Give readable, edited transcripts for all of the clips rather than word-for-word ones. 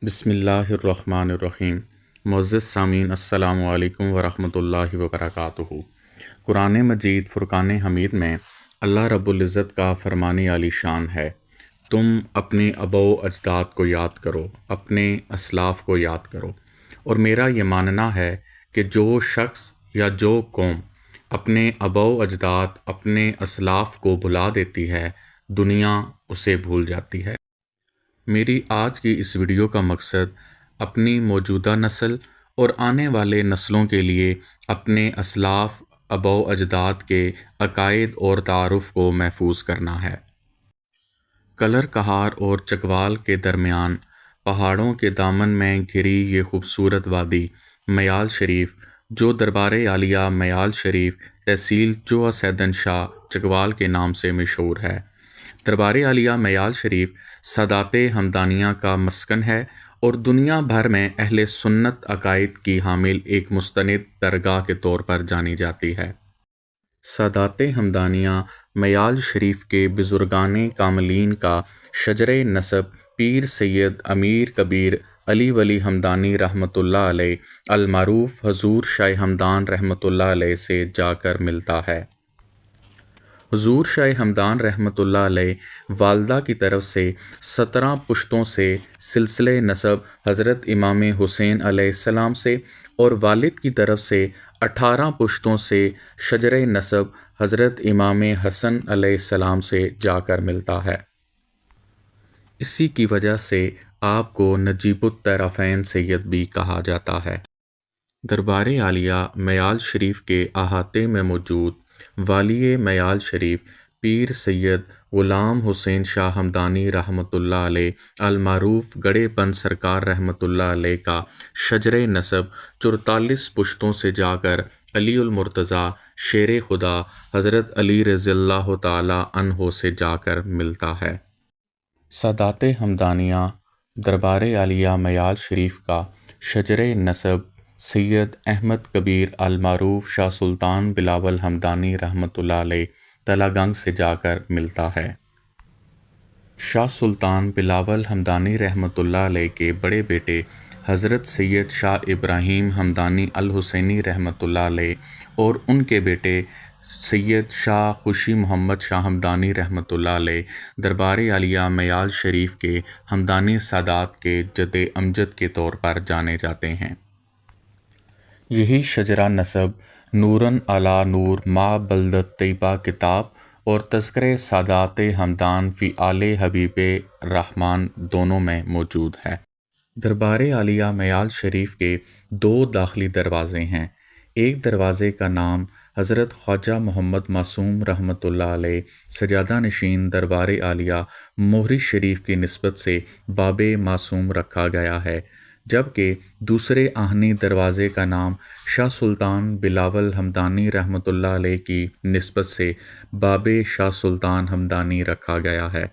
بسم اللہ الرحمن الرحیم۔ معزز سامعین، السلام علیکم ورحمۃ اللہ وبرکاتہ۔ قرآن مجید فرقان حمید میں اللہ رب العزت کا فرمان عالی شان ہے، تم اپنے اباء و اجداد کو یاد کرو، اپنے اسلاف کو یاد کرو۔ اور میرا یہ ماننا ہے کہ جو شخص یا جو قوم اپنے اباء و اجداد، اپنے اسلاف کو بھلا دیتی ہے، دنیا اسے بھول جاتی ہے۔ میری آج کی اس ویڈیو کا مقصد اپنی موجودہ نسل اور آنے والے نسلوں کے لیے اپنے اسلاف، آباء و اجداد کے عقائد اور تعارف کو محفوظ کرنا ہے۔ کلر کہار اور چکوال کے درمیان پہاڑوں کے دامن میں گھری یہ خوبصورت وادی میال شریف، جو دربار عالیہ میال شریف تحصیل چوہا سیدن شاہ چکوال کے نام سے مشہور ہے۔ دربار عالیہ میال شریف سادات ہمدانیہ کا مسکن ہے اور دنیا بھر میں اہل سنت عقائد کی حامل ایک مستند درگاہ کے طور پر جانی جاتی ہے۔ سادات ہمدانیہ میال شریف کے بزرگان کاملین کا شجر نسب پیر سید امیر کبیر علی ولی ہمدانی رحمۃ اللہ علیہ المعروف حضور شاہ ہمدان رحمۃ اللہ علیہ سے جا کر ملتا ہے۔ حضور شاہ ہمدان رحمۃ اللہ علیہ والدہ کی طرف سے 17 پشتوں سے سلسلہ نسب حضرت امام حسین علیہ السلام سے اور والد کی طرف سے 18 پشتوں سے شجر نسب حضرت امام حسن علیہ السلام سے جا کر ملتا ہے۔ اسی کی وجہ سے آپ کو نجیب الطرفین سید بھی کہا جاتا ہے۔ دربار عالیہ میال شریف کے احاطے میں موجود والی میال شریف پیر سید غلام حسین شاہ ہمدانی رحمۃ اللہ علیہ المعروف گڑھے بند سرکار رحمۃ اللہ علیہ کا شجر نسب 44 پشتوں سے جا کر علی المرتضیٰ شیر خدا حضرت علی رضی اللہ تعالی عنہ سے جا کر ملتا ہے۔ سادات ہمدانیہ دربار عالیہ میال شریف کا شجر نسب سید احمد کبیر المعروف شاہ سلطان بلاول ہمدانی رحمۃ اللہ علیہ تلہ گنگ سے جا کر ملتا ہے۔ شاہ سلطان بلاول ہمدانی رحمۃ اللہ علیہ کے بڑے بیٹے حضرت سید شاہ ابراہیم ہمدانی الحسینی رحمۃ اللہ علیہ اور ان کے بیٹے سید شاہ خوشی محمد شاہ ہمدانی رحمۃ اللہ علیہ دربار عالیہ میال شریف کے ہمدانی سادات کے جد امجد کے طور پر جانے جاتے ہیں۔ یہی شجرہ نسب نوراً علی نور ما بلدت طیبہ کتاب اور تذکرہ سادات ہمدان فی آل حبیب رحمان دونوں میں موجود ہے۔ دربار عالیہ میال شریف کے 2 داخلی دروازے ہیں۔ ایک دروازے کا نام حضرت خواجہ محمد معصوم رحمۃ اللہ علیہ سجادہ نشین دربار عالیہ موہری شریف کی نسبت سے باب معصوم رکھا گیا ہے، جبکہ دوسرے آہنی دروازے کا نام شاہ سلطان بلاول ہمدانی رحمۃ اللہ علیہ کی نسبت سے باب شاہ سلطان ہمدانی رکھا گیا ہے۔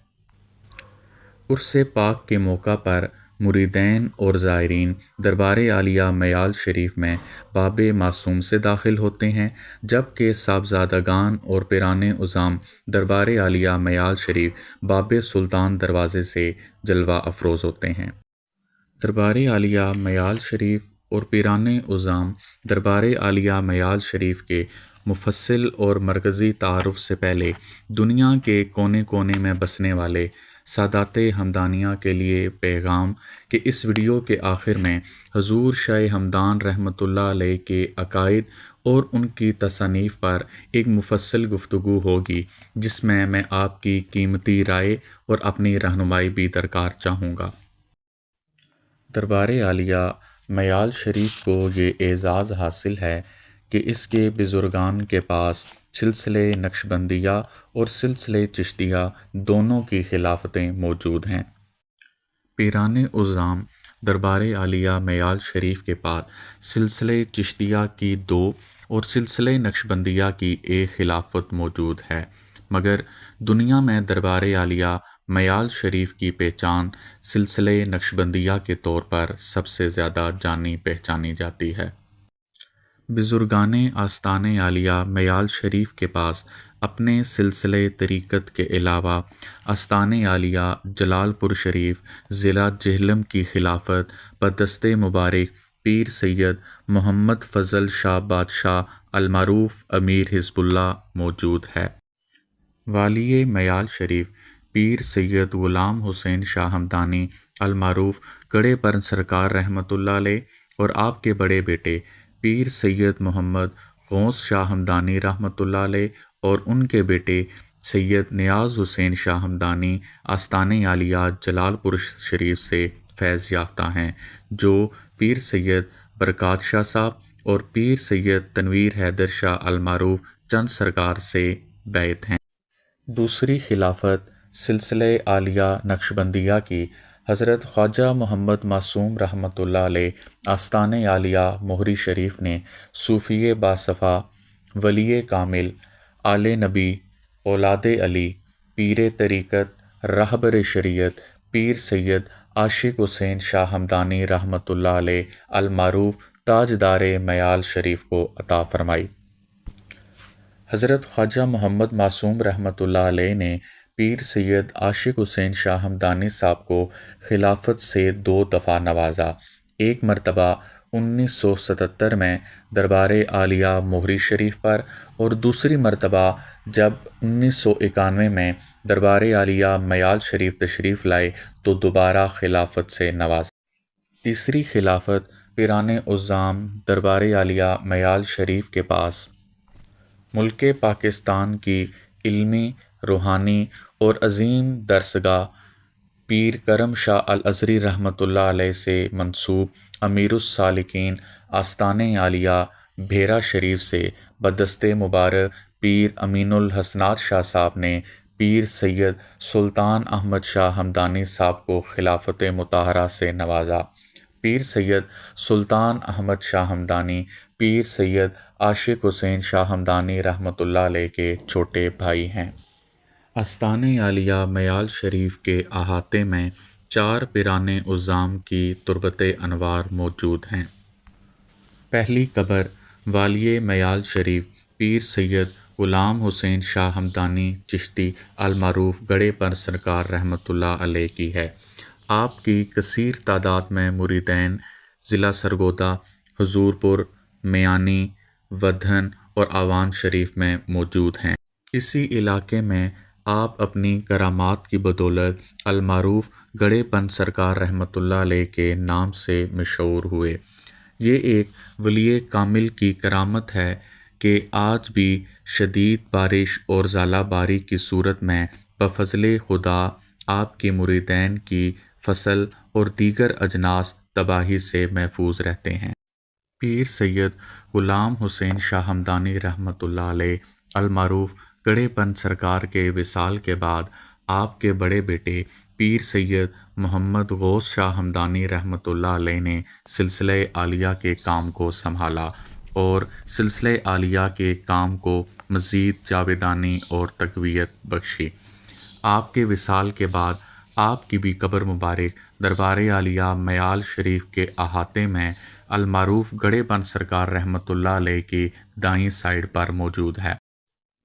عرس پاک کے موقع پر مریدین اور زائرین دربار عالیہ میال شریف میں باب معصوم سے داخل ہوتے ہیں، جبکہ صاحبزادگان اور پیران عظام دربار عالیہ میال شریف باب سلطان دروازے سے جلوہ افروز ہوتے ہیں۔ دربار عالیہ میال شریف اور پیران عظام دربار عالیہ میال شریف کے مفصل اور مرکزی تعارف سے پہلے دنیا کے کونے کونے میں بسنے والے سادات ہمدانیہ کے لیے پیغام کہ اس ویڈیو کے آخر میں حضور شاہ ہمدان رحمۃ اللہ علیہ کے عقائد اور ان کی تصانیف پر ایک مفصل گفتگو ہوگی، جس میں آپ کی قیمتی رائے اور اپنی رہنمائی بھی درکار چاہوں گا۔ دربار عالیہ میال شریف کو یہ اعزاز حاصل ہے کہ اس کے بزرگان کے پاس سلسلہ نقشبندیہ اور سلسلہ چشتیہ دونوں کی خلافتیں موجود ہیں۔ پیران عظام دربار عالیہ میال شریف کے پاس سلسلہ چشتیہ کی 2 اور سلسلہ نقشبندیہ کی 1 خلافت موجود ہے، مگر دنیا میں دربار عالیہ میال شریف کی پہچان سلسلہ نقشبندیہ کے طور پر سب سے زیادہ جانی پہچانی جاتی ہے۔ بزرگان آستان عالیہ میال شریف کے پاس اپنے سلسلہ طریقت کے علاوہ آستان عالیہ جلال پور شریف ضلع جہلم کی خلافت بدست مبارک پیر سید محمد فضل شاہ بادشاہ المعروف امیر حزب اللہ موجود ہے۔ والی میال شریف پیر سید غلام حسین شاہ ہمدانی المعروف گڑھے پر سرکار رحمۃ اللہ علیہ اور آپ کے بڑے بیٹے پیر سید محمد غوث شاہ ہمدانی رحمۃ اللہ علیہ اور ان کے بیٹے سید نیاز حسین شاہ ہمدانی آستان عالیہ جلال پور شریف سے فیض یافتہ ہیں، جو پیر سید برکات شاہ صاحب اور پیر سید تنویر حیدر شاہ المعروف چند سرکار سے بیعت ہیں۔ دوسری خلافت سلسلہ عالیہ نقشبندیہ کی حضرت خواجہ محمد معصوم رحمۃ اللہ علیہ آستان عالیہ مہری شریف نے صوفی باصفا ولی کامل آل نبی اولاد علی پیر طریقت راہبر شریعت پیر سید عاشق حسین شاہ ہمدانی رحمۃ اللہ علیہ المعروف تاجدار میال شریف کو عطا فرمائی۔ حضرت خواجہ محمد معصوم رحمۃ اللہ علیہ نے پیر سید عاشق حسین شاہ ہمدانی صاحب کو خلافت سے 2 دفعہ نوازا، ایک مرتبہ 1977 میں دربار عالیہ مہری شریف پر اور دوسری مرتبہ جب 1991 میں دربار عالیہ میال شریف تشریف لائے تو دوبارہ خلافت سے نوازا۔ تیسری خلافت پیران عظام دربار عالیہ میال شریف کے پاس ملک پاکستان کی علمی، روحانی اور عظیم درسگاہ پیر کرم شاہ الازہری رحمۃ اللہ علیہ سے منسوب امیر السالکین آستان عالیہ بھیرا شریف سے بدست مبارک پیر امین الحسنات شاہ صاحب نے پیر سید سلطان احمد شاہ ہمدانی صاحب کو خلافت مطہرہ سے نوازا۔ پیر سید سلطان احمد شاہ ہمدانی پیر سید عاشق حسین شاہ ہمدانی رحمۃ اللہ علیہ کے چھوٹے بھائی ہیں۔ آستان عالیہ میال شریف کے احاطے میں 4 پیران عظام کی تربت انوار موجود ہیں۔ پہلی قبر والی میال شریف پیر سید غلام حسین شاہ ہمدانی چشتی المعروف گڑھے پر سرکار رحمۃ اللہ علیہ کی ہے۔ آپ کی کثیر تعداد میں مریدین ضلع سرگودا، حضور پور، میانی، ودھن اور آوان شریف میں موجود ہیں۔ اسی علاقے میں آپ اپنی کرامات کی بدولت المعروف گڑھے پن سرکار رحمۃ اللہ علیہ کے نام سے مشہور ہوئے۔ یہ ایک ولی کامل کی کرامت ہے کہ آج بھی شدید بارش اور ژالہ باری کی صورت میں بفضل خدا آپ کے مریدین کی فصل اور دیگر اجناس تباہی سے محفوظ رہتے ہیں۔ پیر سید غلام حسین شاہ ہمدانی رحمۃ اللہ علیہ المعروف گڑھے پن سرکار کے وصال کے بعد آپ کے بڑے بیٹے پیر سید محمد غوث شاہ ہمدانی رحمۃ اللہ علیہ نے سلسلہ عالیہ کے کام کو سنبھالا اور سلسلہ عالیہ کے کام کو مزید جاویدانی اور تقویت بخشی۔ آپ کے وصال کے بعد آپ کی بھی قبر مبارک دربار عالیہ میال شریف کے احاطے میں المعروف گڑھے پن سرکار رحمۃ اللہ علیہ کی دائیں سائیڈ پر موجود ہے۔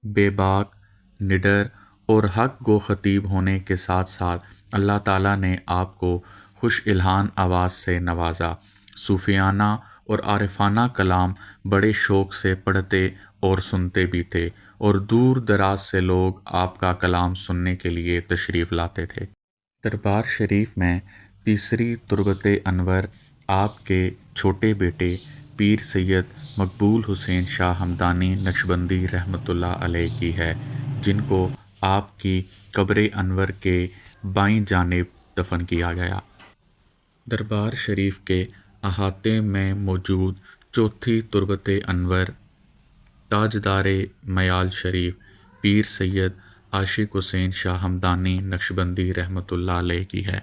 بے باک، نڈر اور حق گو خطیب ہونے کے ساتھ ساتھ اللہ تعالیٰ نے آپ کو خوش الہان آواز سے نوازا۔ صوفیانہ اور عارفانہ کلام بڑے شوق سے پڑھتے اور سنتے بھی تھے اور دور دراز سے لوگ آپ کا کلام سننے کے لیے تشریف لاتے تھے۔ دربار شریف میں تیسری تربت انور آپ کے چھوٹے بیٹے پیر سید مقبول حسین شاہ ہمدانی نقشبندی رحمۃ اللہ علیہ کی ہے، جن کو آپ کی قبر انور کے بائیں جانب دفن کیا گیا۔ دربار شریف کے احاطے میں موجود چوتھی تربت انور تاجدار میال شریف پیر سید عاشق حسین شاہ ہمدانی نقشبندی رحمۃ اللہ علیہ کی ہے۔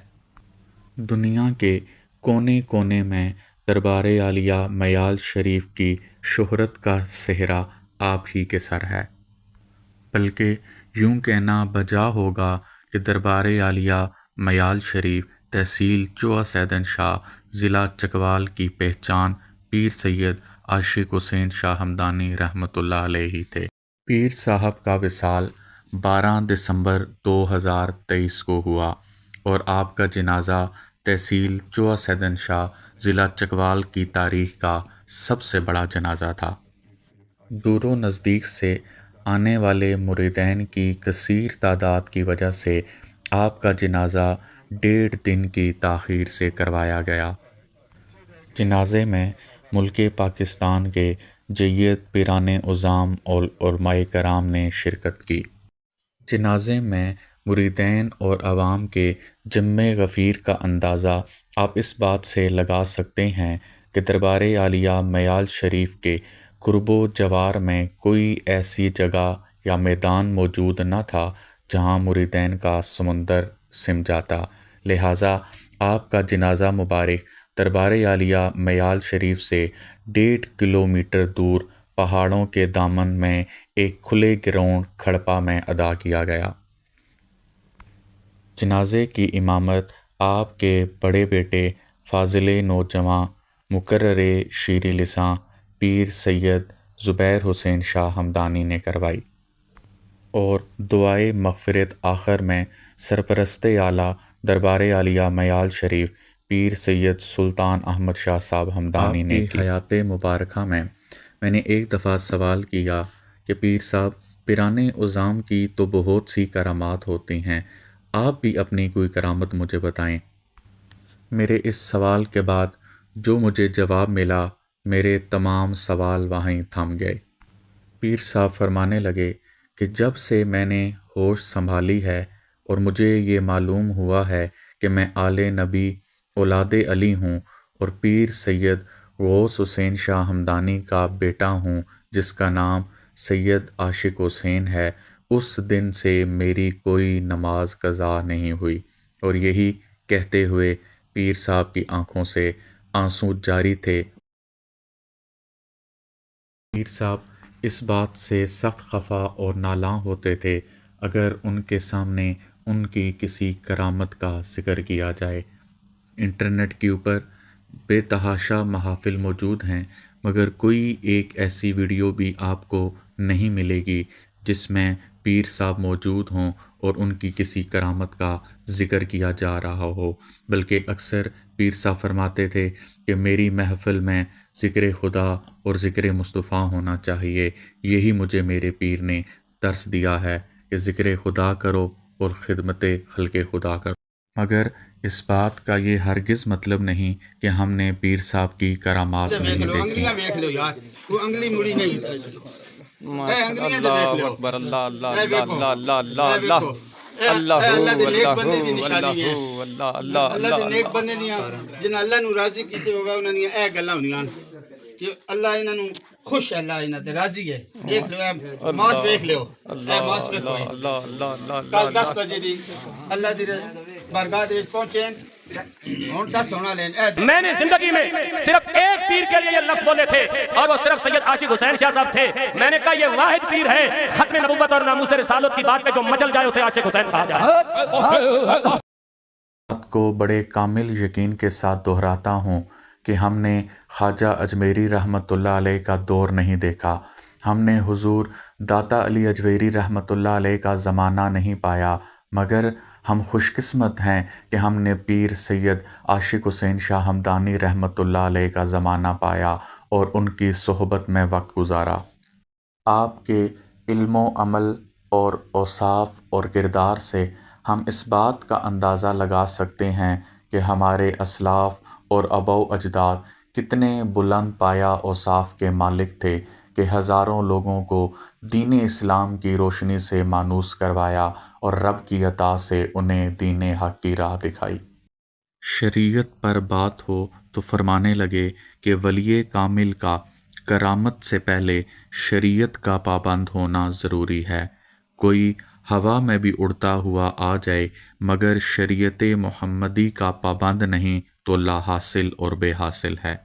دنیا کے کونے کونے میں دربار عالیہ میال شریف کی شہرت کا صحرا آپ ہی کے سر ہے، بلکہ یوں کہنا بجا ہوگا کہ دربار عالیہ میال شریف تحصیل چوہا سیدن شاہ ضلع چکوال کی پہچان پیر سید عاشق حسین شاہ ہمدانی رحمۃ اللہ علیہ تھے۔ پیر صاحب کا وصال 12 دسمبر 2023 کو ہوا اور آپ کا جنازہ تحصیل چوہا سیدن شاہ ضلع چکوال کی تاریخ کا سب سے بڑا جنازہ تھا۔ دور و نزدیک سے آنے والے مریدین کی کثیر تعداد کی وجہ سے آپ کا جنازہ 1.5 دن کی تاخیر سے کروایا گیا۔ جنازے میں ملک پاکستان کے جیت پیران عظام اور علماء کرام نے شرکت کی۔ جنازے میں مریدین اور عوام کے جم غفیر کا اندازہ آپ اس بات سے لگا سکتے ہیں کہ دربار عالیہ میال شریف کے قرب و جوار میں کوئی ایسی جگہ یا میدان موجود نہ تھا جہاں مریدین کا سمندر سم جاتا، لہٰذا آپ کا جنازہ مبارک دربار عالیہ میال شریف سے 1.5 کلومیٹر دور پہاڑوں کے دامن میں ایک کھلے گراؤنڈ کھڑپا میں ادا کیا گیا۔ جنازے کی امامت آپ کے بڑے بیٹے فاضل نوجواں مقرر شیر لساں پیر سید زبیر حسین شاہ ہمدانی نے کروائی اور دعائے مغفرت آخر میں سرپرست اعلیٰ دربار عالیہ میال شریف پیر سید سلطان احمد شاہ صاحب ہمدانی نے کی۔ حیات مبارکہ میں نے ایک دفعہ سوال کیا کہ پیر صاحب، پیران عظام کی تو بہت سی کرامات ہوتی ہیں، آپ بھی اپنی کوئی کرامت مجھے بتائیں۔ میرے اس سوال کے بعد جو مجھے جواب ملا، میرے تمام سوال وہیں تھم گئے۔ پیر صاحب فرمانے لگے کہ جب سے میں نے ہوش سنبھالی ہے اور مجھے یہ معلوم ہوا ہے کہ میں آل نبی اولاد علی ہوں اور پیر سید غوث حسین شاہ ہمدانی کا بیٹا ہوں جس کا نام سید عاشق حسین ہے، اس دن سے میری کوئی نماز قضا نہیں ہوئی۔ اور یہی کہتے ہوئے پیر صاحب کی آنکھوں سے آنسو جاری تھے۔ پیر صاحب اس بات سے سخت خفا اور نالاں ہوتے تھے اگر ان کے سامنے ان کی کسی کرامت کا ذکر کیا جائے۔ انٹرنیٹ کے اوپر بے تحاشا محافل موجود ہیں، مگر کوئی ایک ایسی ویڈیو بھی آپ کو نہیں ملے گی جس میں پیر صاحب موجود ہوں اور ان کی کسی کرامت کا ذکر کیا جا رہا ہو، بلکہ اکثر پیر صاحب فرماتے تھے کہ میری محفل میں ذکر خدا اور ذکر مصطفیٰ ہونا چاہیے، یہی مجھے میرے پیر نے درس دیا ہے کہ ذکر خدا کرو اور خدمت خلق خدا کرو۔ مگر اس بات کا یہ ہرگز مطلب نہیں کہ ہم نے پیر صاحب کی کرامات نہیں دیکھی۔ اللہ اکبر، اللہ اللہ اللہ اللہ اللہ اللہ اللہ اللہ اللہ نیک بندے دیاں جنہاں اللہ نو راضی کیتے ہوئے انہاں دیاں اے گلاں ہوندیاں کہ اللہ انہاں نو خوش ہے، اللہ انہاں تے راضی ہے۔ دیکھ لو اے ماس دیکھ لو، اے ماس دیکھو اللہ اللہ اللہ کل 10 بجے دی اللہ دی بارگاہ دے وچ پہنچے ہن 10 ہونا لین۔ میں نے زندگی میں صرف ایک پیر کے لیے یہ لفظ بولے تھے اور وہ صرف سید عاشق حسین شاہ صاحب تھے۔ میں نے کہا یہ واحد پیر ہے ختم نبوت اور ناموس رسالت کی بات پہ جو مچل جائے اسے عاشق حسین کہا جائے۔ بات کو بڑے کامل یقین کے ساتھ دہراتا ہوں کہ ہم نے خواجہ اجمیری رحمۃ اللہ علیہ کا دور نہیں دیکھا، ہم نے حضور داتا علی اجمیری رحمۃ اللہ علیہ کا زمانہ نہیں پایا، مگر ہم خوش قسمت ہیں کہ ہم نے پیر سید عاشق حسین شاہ ہمدانی رحمۃ اللہ علیہ کا زمانہ پایا اور ان کی صحبت میں وقت گزارا۔ آپ کے علم و عمل اور اوصاف اور کردار سے ہم اس بات کا اندازہ لگا سکتے ہیں کہ ہمارے اسلاف اور آباء و اجداد کتنے بلند پایہ اوصاف کے مالک تھے کہ ہزاروں لوگوں کو دین اسلام کی روشنی سے مانوس کروایا اور رب کی عطا سے انہیں دین حق کی راہ دکھائی۔ شریعت پر بات ہو تو فرمانے لگے کہ ولی کامل کا کرامت سے پہلے شریعت کا پابند ہونا ضروری ہے۔ کوئی ہوا میں بھی اڑتا ہوا آ جائے مگر شریعت محمدی کا پابند نہیں تو لا حاصل اور بے حاصل ہے۔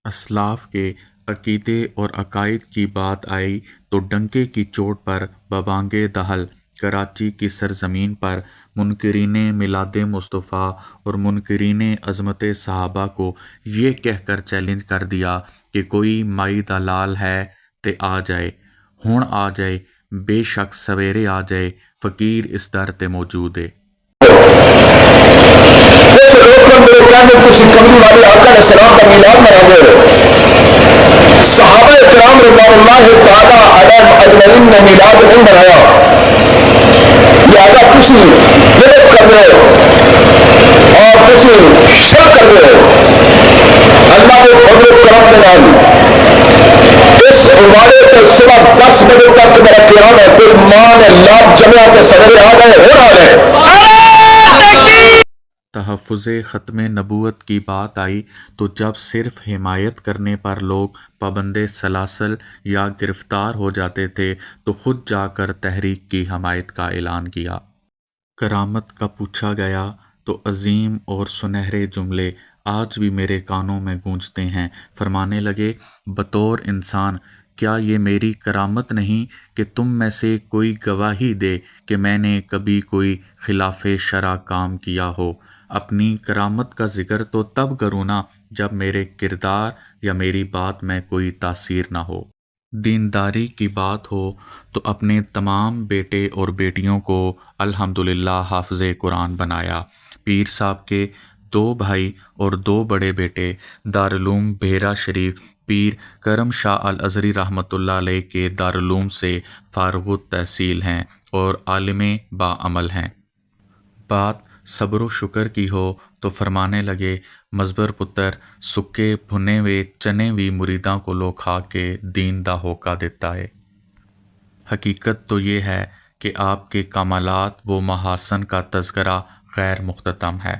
اسلاف کے عقیدے اور عقائد کی بات آئی تو ڈنکے کی چوٹ پر ببانگ دہل کراچی کی سرزمین پر منکرین میلاد مصطفیٰ اور منکرین عظمت صحابہ کو یہ کہہ کر چیلنج کر دیا کہ کوئی مائی دا لال ہے تے آ جائے، ہون آ جائے، بے شک سویرے آ جائے، فقیر اس در تے موجود ہے۔ صحابہ کرام رضوان اللہ تعالی علیہم اجمعین نے میلاد نہیں منایا، لہذا تسی بدعت کر رہے ہو اور تسی شرک کر رہے ہو۔ اللہ کے فضل و کرم کے نال اس والے تے صبح 10 بجے تک میرا قیام ہے، پھر ماں نے لاکھ جمعہ کے سویرے آ گئے، ہو رہا ہے۔ تحفظ ختم نبوت کی بات آئی تو جب صرف حمایت کرنے پر لوگ پابند سلاسل یا گرفتار ہو جاتے تھے تو خود جا کر تحریک کی حمایت کا اعلان کیا۔ کرامت کا پوچھا گیا تو عظیم اور سنہرے جملے آج بھی میرے کانوں میں گونجتے ہیں۔ فرمانے لگے، بطور انسان کیا یہ میری کرامت نہیں کہ تم میں سے کوئی گواہی دے کہ میں نے کبھی کوئی خلاف شرع کام کیا ہو؟ اپنی کرامت کا ذکر تو تب کروں نا جب میرے کردار یا میری بات میں کوئی تاثیر نہ ہو۔ دینداری کی بات ہو تو اپنے تمام بیٹے اور بیٹیوں کو الحمدللہ حافظ قرآن بنایا۔ پیر صاحب کے 2 بھائی اور 2 بڑے بیٹے دارالعلوم بحیرہ شریف پیر کرم شاہ الازہری رحمۃ اللہ علیہ کے دارالعلوم سے فارغ التحصیل ہیں اور عالم باعمل ہیں۔ بات صبر و شکر کی ہو تو فرمانے لگے، مزبر پتر سکے بھنے ہوئے چنے بھی مریداں کو لو کھا کے دین دا ہوکا دیتا ہے۔ حقیقت تو یہ ہے کہ آپ کے کمالات و محاسن کا تذکرہ غیر مختتم ہے۔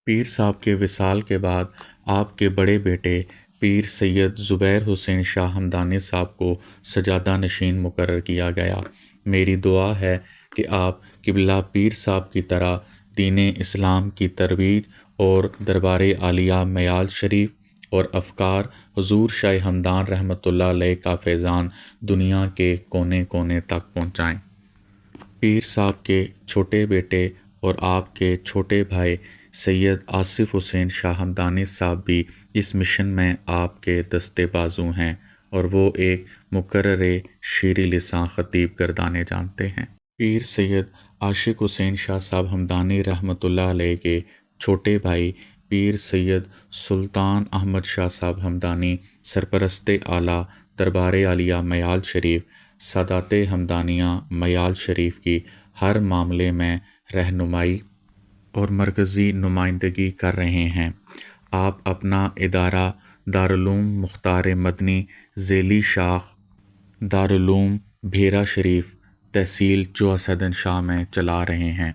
پیر صاحب کے وصال کے بعد آپ کے بڑے بیٹے پیر سید زبیر حسین شاہ ہمدانی صاحب کو سجادہ نشین مقرر کیا گیا۔ میری دعا ہے کہ آپ قبلہ پیر صاحب کی طرح دین اسلام کی ترویج اور دربار عالیہ میال شریف اور افکار حضور شاہ ہمدان رحمۃ اللہ علیہ کا فیضان دنیا کے کونے کونے تک پہنچائیں۔ پیر صاحب کے چھوٹے بیٹے اور آپ کے چھوٹے بھائی سید آصف حسین شاہ ہمدانی صاحب بھی اس مشن میں آپ کے دستے بازو ہیں اور وہ ایک مقرر شیریں لساں خطیب گردانے جانتے ہیں۔ پیر سید عاشق حسین شاہ صاحب ہمدانی رحمۃ اللہ علیہ کے چھوٹے بھائی پیر سید سلطان احمد شاہ صاحب ہمدانی سرپرست اعلیٰ دربار عالیہ میال شریف سادات ہمدانیہ میال شریف کی ہر معاملے میں رہنمائی اور مرکزی نمائندگی کر رہے ہیں۔ آپ اپنا ادارہ دارالعلوم مختار مدنی ذیلی شاخ دارالعلوم بحیرہ شریف تحصیل چوہا سیدن شاہ میں چلا رہے ہیں۔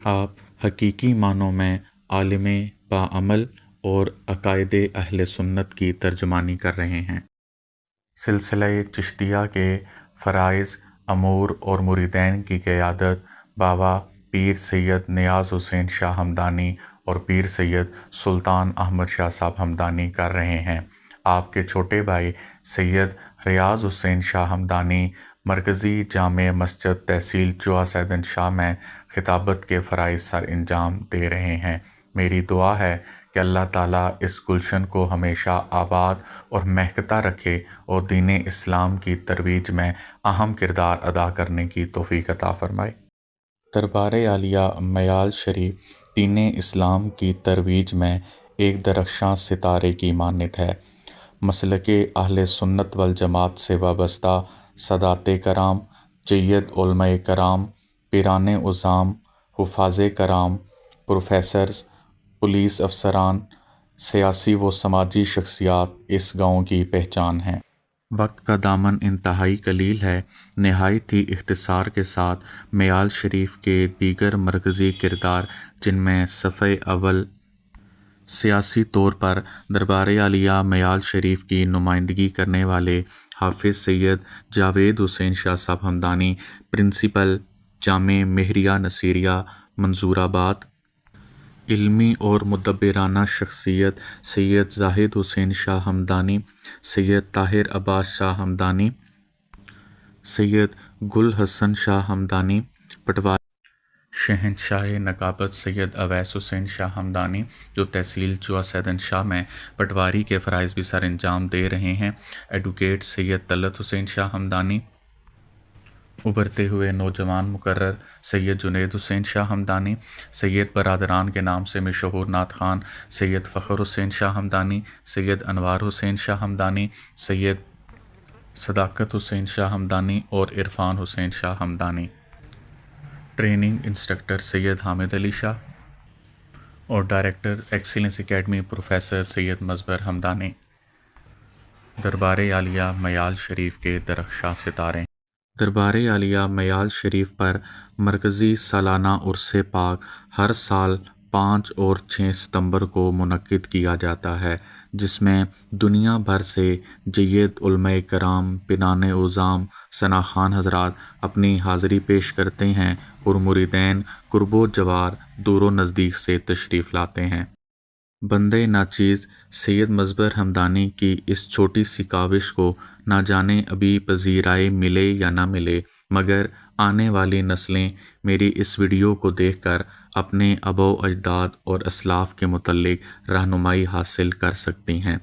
آپ حقیقی معنوں میں عالم باعمل اور عقائد اہل سنت کی ترجمانی کر رہے ہیں۔ سلسلہ چشتیہ کے فرائض امور اور مریدین کی قیادت بابا پیر سید نیاز حسین شاہ ہمدانی اور پیر سید سلطان احمد شاہ صاحب ہمدانی کر رہے ہیں۔ آپ کے چھوٹے بھائی سید ریاض حسین شاہ ہمدانی مرکزی جامع مسجد تحصیل چوہا سیدن شاہ میں خطابت کے فرائض سر انجام دے رہے ہیں۔ میری دعا ہے کہ اللہ تعالیٰ اس گلشن کو ہمیشہ آباد اور مہکتا رکھے اور دین اسلام کی ترویج میں اہم کردار ادا کرنے کی توفیق عطا فرمائے۔ دربار عالیہ میال شریف دین اسلام کی ترویج میں ایک درخشاں ستارے کی مانند ہے۔ مسلک اہل سنت والجماعت سے وابستہ سادات کرام، جید علماء کرام، پیران عظام، حفاظ کرام، پروفیسرز، پولیس افسران، سیاسی و سماجی شخصیات اس گاؤں کی پہچان ہیں۔ وقت کا دامن انتہائی قلیل ہے۔ نہایت ہی اختصار کے ساتھ میال شریف کے دیگر مرکزی کردار جن میں صفِ اول سیاسی طور پر دربار عالیہ میال شریف کی نمائندگی کرنے والے حافظ سید جاوید حسین شاہ صاحب ہمدانی پرنسپل جامع مہریہ نصیریہ منظور آباد، علمی اور مدبرانہ شخصیت سید زاہد حسین شاہ ہمدانی، سید طاہر عباس شاہ ہمدانی، سید گل حسن شاہ ہمدانی پٹواری، شہنشاہ نقابت سید اویس حسین شاہ ہمدانی جو تحصیل چوا سیدن شاہ میں پٹواری کے فرائض بھی سر انجام دے رہے ہیں، ایڈوکیٹ سید طلعت حسین شاہ ہمدانی، ابھرتے ہوئے نوجوان مقرر سید جنید حسین شاہ ہمدانی، سید برادران کے نام سے مشہور نعت خوان سید فخر حسین شاہ ہمدانی، سید انوار حسین شاہ ہمدانی، سید صداقت حسین شاہ ہمدانی اور عرفان حسین شاہ ہمدانی، ٹریننگ انسٹرکٹر سید حامد علی شاہ اور ڈائریکٹر ایکسیلنس اکیڈمی پروفیسر سید مظفر حمدانی۔ دربار عالیہ میال شریف کے درخشاں ستارے۔ دربار عالیہ میال شریف پر مرکزی سالانہ عرص پاک ہر سال 5 اور 6 ستمبر کو منعقد کیا جاتا ہے، جس میں دنیا بھر سے جید علماء کرام، پنان عظام، ثناخوان حضرات اپنی حاضری پیش کرتے ہیں اور مریدین قرب و جوار دور و نزدیک سے تشریف لاتے ہیں۔ بندے ناچیز سید مظفر حمدانی کی اس چھوٹی سی کاوش کو نہ جانے ابھی پذیرائی ملے یا نہ ملے، مگر آنے والی نسلیں میری اس ویڈیو کو دیکھ کر اپنے آباء و اجداد اور اسلاف کے متعلق رہنمائی حاصل کر سکتی ہیں۔